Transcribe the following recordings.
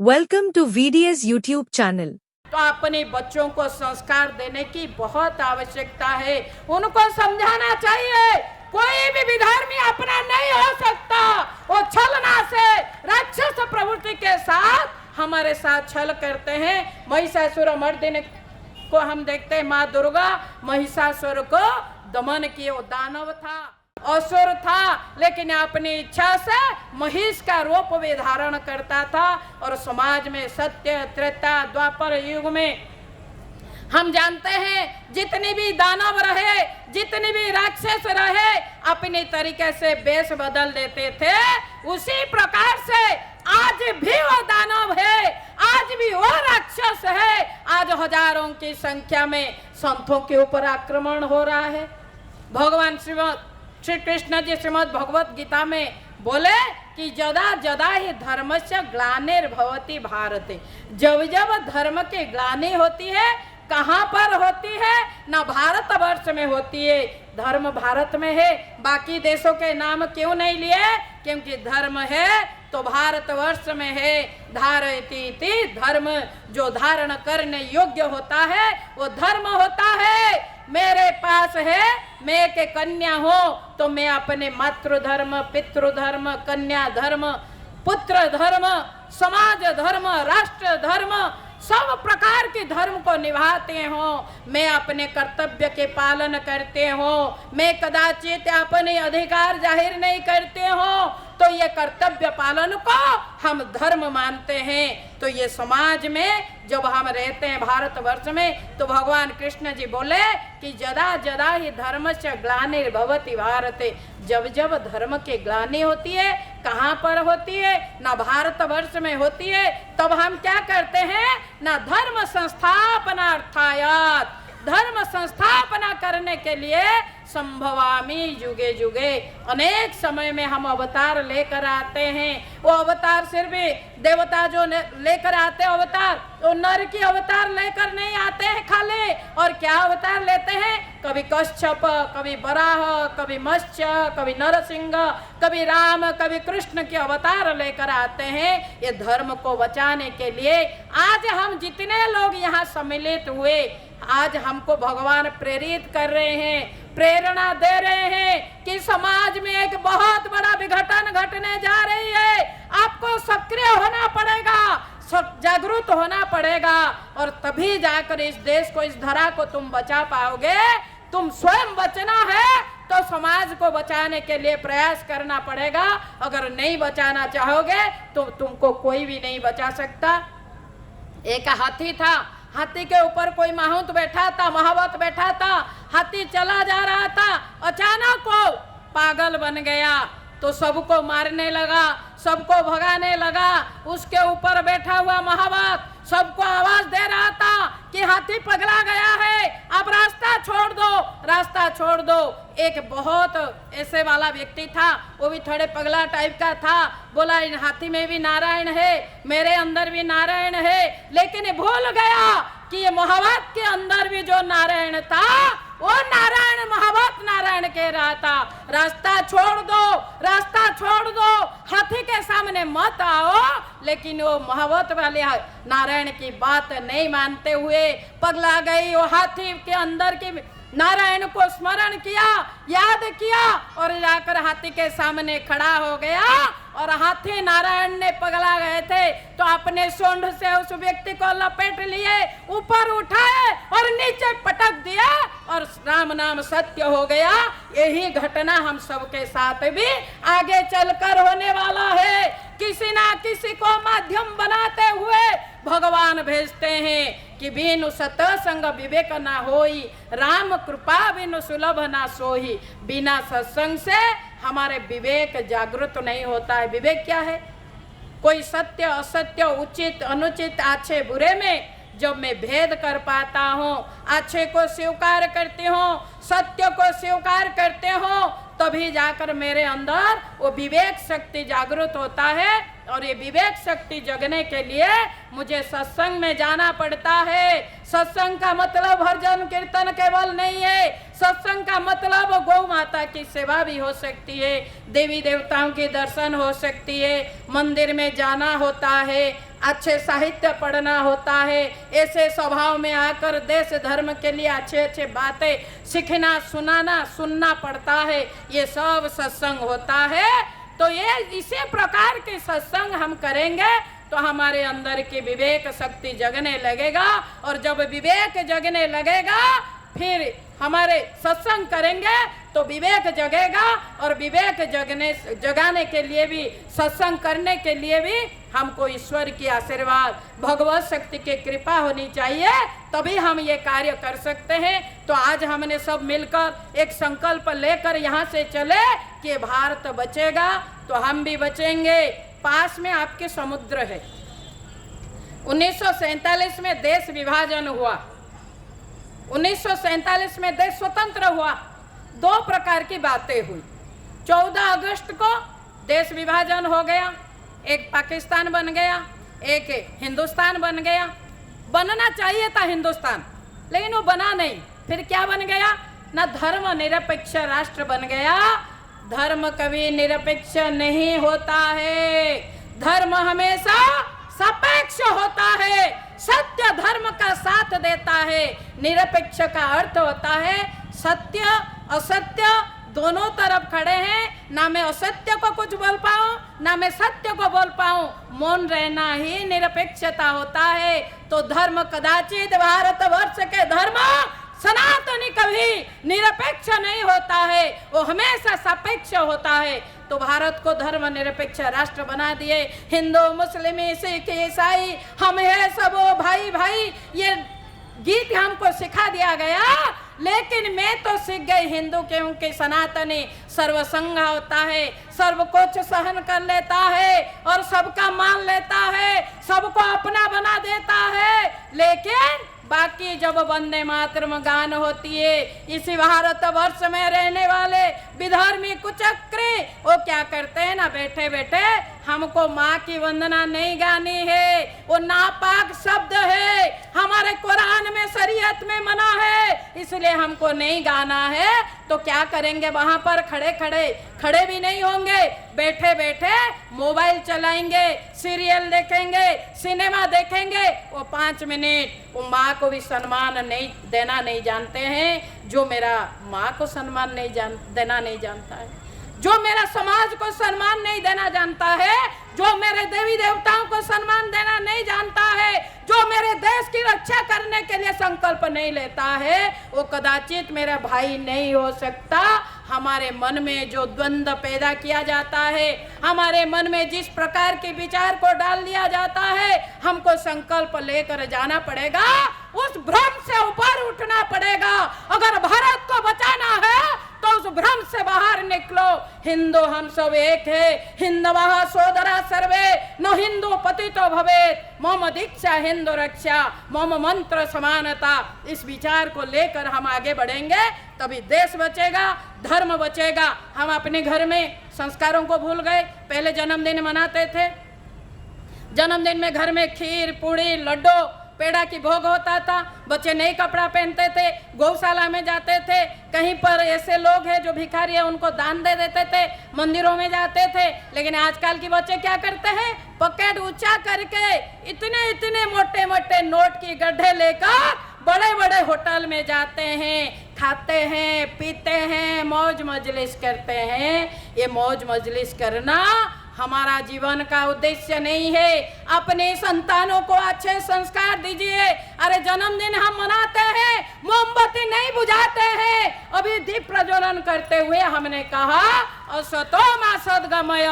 Welcome to VDS YouTube channel. तो अपने बच्चों को संस्कार देने की बहुत आवश्यकता है। उनको समझाना चाहिए कोई भी विधर्मी अपना नहीं हो सकता। वो छलना से राक्षस प्रवृत्ति के साथ हमारे साथ छल करते हैं। महिषासुर मर्दिनी को हम देखते हैं, माँ दुर्गा महिषासुर को दमन किए। वो दानव था, असुर था, लेकिन अपनी इच्छा से महिष का रूप भी धारण करता था। और समाज में सत्य त्रेता द्वापर युग में हम जानते हैं जितने भी दानव रहे, जितने भी राक्षस रहे, अपने तरीके से वेश बदल देते थे। उसी प्रकार से आज भी वो दानव है, आज भी वो राक्षस है। आज हजारों की संख्या में संतों के ऊपर आक्रमण हो रहा है। भगवान श्री कृष्ण जी श्रीमद् भगवत गीता में बोले कि जदा जदा ही धर्मस्य ग्लानिर्भवति भारते। जब जब धर्म की ग्लानि होती है, कहाँ पर होती है? ना भारत वर्ष में होती है। धर्म भारत में है, बाकी देशों के नाम क्यों नहीं लिए? क्योंकि धर्म है तो भारत वर्ष में है। धारयति धर्म, जो धारण करने योग्य होता है वो धर्म होता है। मेरे पास है, मैं एक कन्या हूँ तो मैं अपने मातृ धर्म, पितृ धर्म, कन्या धर्म, पुत्र धर्म, समाज धर्म, राष्ट्र धर्म, सब प्रकार के धर्म को निभाते हो। मैं अपने कर्तव्य के पालन करते हो। मैं कदाचित अपने अधिकार जाहिर नहीं करते हो, तो ये कर्तव्य पालन को हम धर्म मानते हैं। तो ये समाज में जब हम रहते हैं भारतवर्ष में, तो भगवान कृष्ण जी बोले कि जदा जदा ही धर्म से ग्लानिर्भवति भारते। जब जब धर्म की ग्लानि होती है, कहाँ पर होती है? ना भारतवर्ष में होती है। तब हम क्या करते हैं? ना धर्म संस्थापनार्थायात, धर्म संस्थापना करने के लिए संभवामी युगे युगे, अनेक समय में हम अवतार लेकर आते हैं। वो अवतार सिर्फ देवता जो लेकर आते हैं अवतार, वो नर की अवतार लेकर नहीं आते हैं खाली। और क्या अवतार लेते हैं? कभी कश्यप, कभी वराह, कभी मत्स्य, कभी नरसिंह, कभी राम, कभी कृष्ण के अवतार लेकर आते हैं ये धर्म को बचाने के लिए। आज हम जितने लोग यहाँ सम्मिलित हुए, आज हमको भगवान प्रेरित कर रहे हैं, प्रेरणा दे रहे हैं कि समाज में एक बहुत बड़ा विघटन घटने जा रही है। आपको सक्रिय होना पड़ेगा, जागरूक होना पड़ेगा, और तभी जाकर इस देश को, इस धरा को तुम बचा पाओगे। तुम स्वयं बचना है तो समाज को बचाने के लिए प्रयास करना पड़ेगा। अगर नहीं बचाना चाहोगे तो तुमको कोई भी नहीं बचा सकता। एक हाथी था, हाथी के ऊपर कोई महंत बैठा था, महावत बैठा था। हाथी चला जा रहा था, अचानक वो पागल बन गया, तो सबको मारने लगा, सबको भगाने लगा। उसके ऊपर बैठा हुआ महावत सबको आवाज दे रहा था कि हाथी पगला गया है, अब रास्ता छोड़ दो, रास्ता छोड़ दो। एक बहुत ऐसे वाला व्यक्ति था, वो भी थोड़े पगला टाइप का था। बोला इन हाथी में भी नारायण है, मेरे अंदर भी नारायण है। लेकिन भूल गया कि ये महावत के अंदर भी जो नारायण था वो नारायण महावत नारायण कह रहा था। रास्ता छोड़ दो, रास्ता छोड़ दो, हाथी के सामने मत आओ। लेकिन वो महावत वाले नारायण की बात नहीं मानते हुए पगला गई। वो हाथी के अंदर की नारायण को स्मरण किया, याद किया, और जाकर हाथी के सामने खड़ा हो गया। और हाथी नारायण ने पगला गए थे तो अपने सूंड से उस व्यक्ति को लपेट लिए, ऊपर उठाए और नीचे पटक दिया, और राम नाम सत्य हो गया। यही घटना हम सबके साथ भी आगे चलकर होने वाला है। किसी ना किसी को माध्यम बनाते हुए भगवान भेजते हैं कि बिनु सत्संग विवेक ना होई, राम कृपा बिनु सुलभ ना सोही। बिना सत्संग से हमारे विवेक जागृत नहीं होता है। विवेक क्या है? कोई सत्य असत्य, उचित अनुचित, अच्छे बुरे में जब मैं भेद कर पाता हूँ, अच्छे को स्वीकार करती हूँ, सत्य को स्वीकार करते हो, तभी जाकर मेरे अंदर वो विवेक शक्ति जागृत होता है। और ये विवेक शक्ति जगने के लिए मुझे सत्संग में जाना पड़ता है। सत्संग का मतलब भजन कीर्तन केवल नहीं है। सत्संग का मतलब गौ माता की सेवा भी हो सकती है, देवी देवताओं के दर्शन हो सकती है, मंदिर में जाना होता है, अच्छे साहित्य पढ़ना होता है, ऐसे स्वभाव में आकर देश धर्म के लिए अच्छे अच्छे बातें सीखना, सुनाना, सुनना पड़ता है। ये सब सत्संग होता है। तो ये इसी प्रकार के सत्संग हम करेंगे तो हमारे अंदर की विवेक शक्ति जगने लगेगा, और जब विवेक जगने लगेगा फिर हमारे सत्संग करेंगे तो विवेक जगेगा, और विवेक जगाने के लिए भी, सत्संग करने के लिए भी हमको ईश्वर की आशीर्वाद, भगवत शक्ति की कृपा होनी चाहिए, तभी हम ये कार्य कर सकते हैं। तो आज हमने सब मिलकर एक संकल्प लेकर यहाँ से चले कि भारत बचेगा तो हम भी बचेंगे। पास में आपके समुद्र है। 1947 में देश विभाजन हुआ, 1947 में देश स्वतंत्र हुआ। दो प्रकार की बातें हुई। 14 अगस्त को देश विभाजन हो गया, एक पाकिस्तान बन गया, एक हिंदुस्तान बन गया। बनना चाहिए था हिंदुस्तान, लेकिन वो बना नहीं। फिर क्या बन गया? ना धर्म निरपेक्ष राष्ट्र बन गया। धर्म कभी निरपेक्ष नहीं होता है, धर्म हमेशा सापेक्ष होता है। सत्य धर्म का साथ देता है। निरपेक्ष का अर्थ होता है सत्य असत्य दोनों तरफ खड़े हैं, ना मैं असत्य को कुछ बोल पाऊं ना मैं सत्य को बोल पाऊं, मौन रहना ही निरपेक्षता होता है। तो धर्म कदाचित, भारतवर्ष के धर्म सनातनी कभी निरपेक्ष नहीं होता है, वो हमेशा सापेक्ष होता है। तो भारत को धर्म निरपेक्ष राष्ट्र बना दिए। हिंदू, मुस्लिम, सिख, ईसाई हम है सब भाई भाई, ये गीत हमको सिखा दिया गया। लेकिन मैं तो सीख गई हिंदू क्योंकि सनातनी सर्वसंग होता है, सर्व कुछ सहन कर लेता है और सबका मान लेता है, सबको अपना बना देता है। लेकिन बाकी जब वंदे मातरम गान होती है, इसी भारत वर्ष में रहने वाले विधर्मी कुचक्री वो क्या करते हैं ना, बैठे बैठे हमको माँ की वंदना नहीं गानी है, वो नापाक शब्द है, हमारे कुरान में शरीयत में मना है, इसलिए हमको नहीं गाना है। तो क्या करेंगे? वहां पर खड़े खड़े खड़े भी नहीं होंगे, बैठे बैठे मोबाइल चलाएंगे, सीरियल देखेंगे, सिनेमा देखेंगे। वो 5 मिनट वो माँ को भी सम्मान नहीं देना नहीं जानते हैं। जो मेरा माँ को सम्मान देना नहीं जानता है, जो मेरा समाज को सम्मान नहीं देना जानता है, जो मेरे देवी देवताओं को सम्मान देना नहीं जानता है, जो मेरे देश की रक्षा करने के लिए संकल्प नहीं लेता है, वो कदाचित मेरा भाई नहीं हो सकता। हमारे मन में जो द्वंद्व पैदा किया जाता है, हमारे मन में जिस प्रकार के विचार को डाल दिया जाता है, हमको संकल्प लेकर जाना पड़ेगा, उस भ्रम से ऊपर उठना पड़ेगा। अगर भारत को बचाना है तो उस भ्रम से बाहर निकलो। हिंदू हम सब एक है, हिंदवः सोदरा सर्वे न हिंदू पतितो भवेत्, मम दीक्षा हिंदू रक्षा, मम मंत्र समानता। इस विचार को लेकर हम आगे बढ़ेंगे तभी देश बचेगा, धर्म बचेगा। हम अपने घर में संस्कारों को भूल गए। पहले जन्मदिन मनाते थे, जन्मदिन में घर में खीर पूड़ी लड्डू पेड़ा की भोग होता था, बच्चे नए कपड़ा पहनते थे, गौशाला में जाते थे, कहीं पर ऐसे लोग हैं जो भिखारी है उनको दान दे देते थे, मंदिरों में जाते थे। लेकिन आजकल के बच्चे क्या करते हैं? पॉकेट ऊंचा करके इतने इतने मोटे मोटे नोट की गड्ढे लेकर बड़े बड़े होटल में जाते हैं, खाते हैं, पीते हैं, मौज मजलिस करते हैं। ये मौज मजलिस करना हमारा जीवन का उद्देश्य नहीं है। अपने संतानों को अच्छे संस्कार दीजिए। अरे जन्मदिन हम मनाते हैं, मोमबत्ती नहीं बुझाते हैं। अभी दीप प्रज्वलन करते हुए हमने कहा असतो मा सद्गमय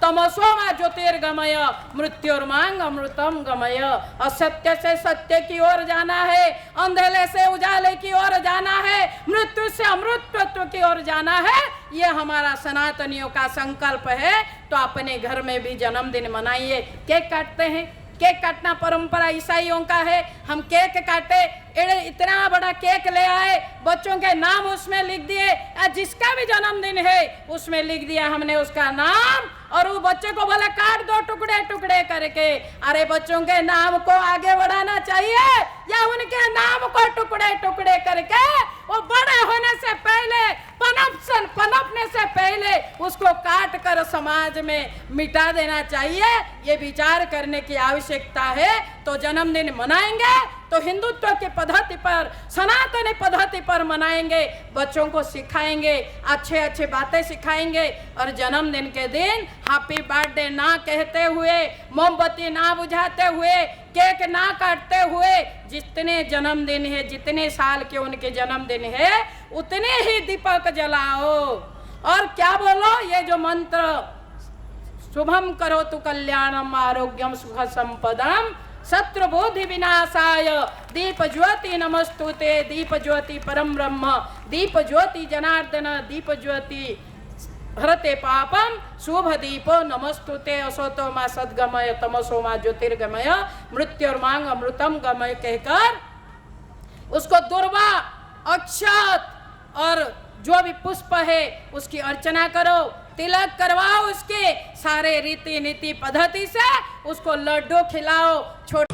तमसो मा ज्योतिर्गमय मृत्युर्मांग अमृतम गमय। असत्य से सत्य की ओर जाना है, अंधेरे से उजाले की ओर जाना है, मृत्यु से अमृतत्व की ओर जाना है। ये हमारा सनातनियों का संकल्प है। तो अपने घर में भी जन्मदिन मनाइए। केक काटते हैं, केक काटना परंपरा ईसाइयों का है। हम केक काटे, इतना बड़ा केक ले आए, बच्चों के नाम उसमें लिख दिए, जिसका भी जन्मदिन है उसमें लिख दिया हमने उसका नाम, और वो बच्चे को बोला काट दो टुकड़े टुकड़े करके। अरे बच्चों के नाम को आगे बढ़ाना चाहिए या उनके नाम को टुकड़े टुकड़े करके वो बड़े होने से पहले पनपने से पहले उसको काट कर समाज में मिटा देना चाहिए। ये विचार करने की आवश्यकता है। तो जन्मदिन मनाएंगे तो हिंदुत्व की पद्धति पर, सनातनी पद्धति पर मनाएंगे, बच्चों को सिखाएंगे, अच्छे अच्छे बातें सिखाएंगे। और जन्मदिन के दिन हैप्पी बर्थडे ना कहते हुए, मोमबत्ती ना बुझाते हुए, केक ना काटते हुए, जितने जन्मदिन है, जितने साल के उनके जन्मदिन है, उतने ही दीपक जलाओ। और क्या बोलो, ये जो मंत्र, शुभम करोतु कल्याणम आरोग्यम सुख संपदम शत्रु बुद्धि विनाशाय दीप ज्योति नमस्तुते, दीप ज्योति परम ब्रह्म, दीप ज्योति जनार्दन, दीप ज्योति हरते पापम, शुभ दीपो नमस्तुते, असोतो मा सद्गमय तमसो मा ज्योतिर्गमय, मृत्युर्मांग अमृतम गमय कहकर उसको दुर्वा, अक्षत और जो भी पुष्प है उसकी अर्चना करो, तिलक करवाओ, उसके सारे रीति नीति पद्धति से उसको लड्डू खिलाओ। छोटे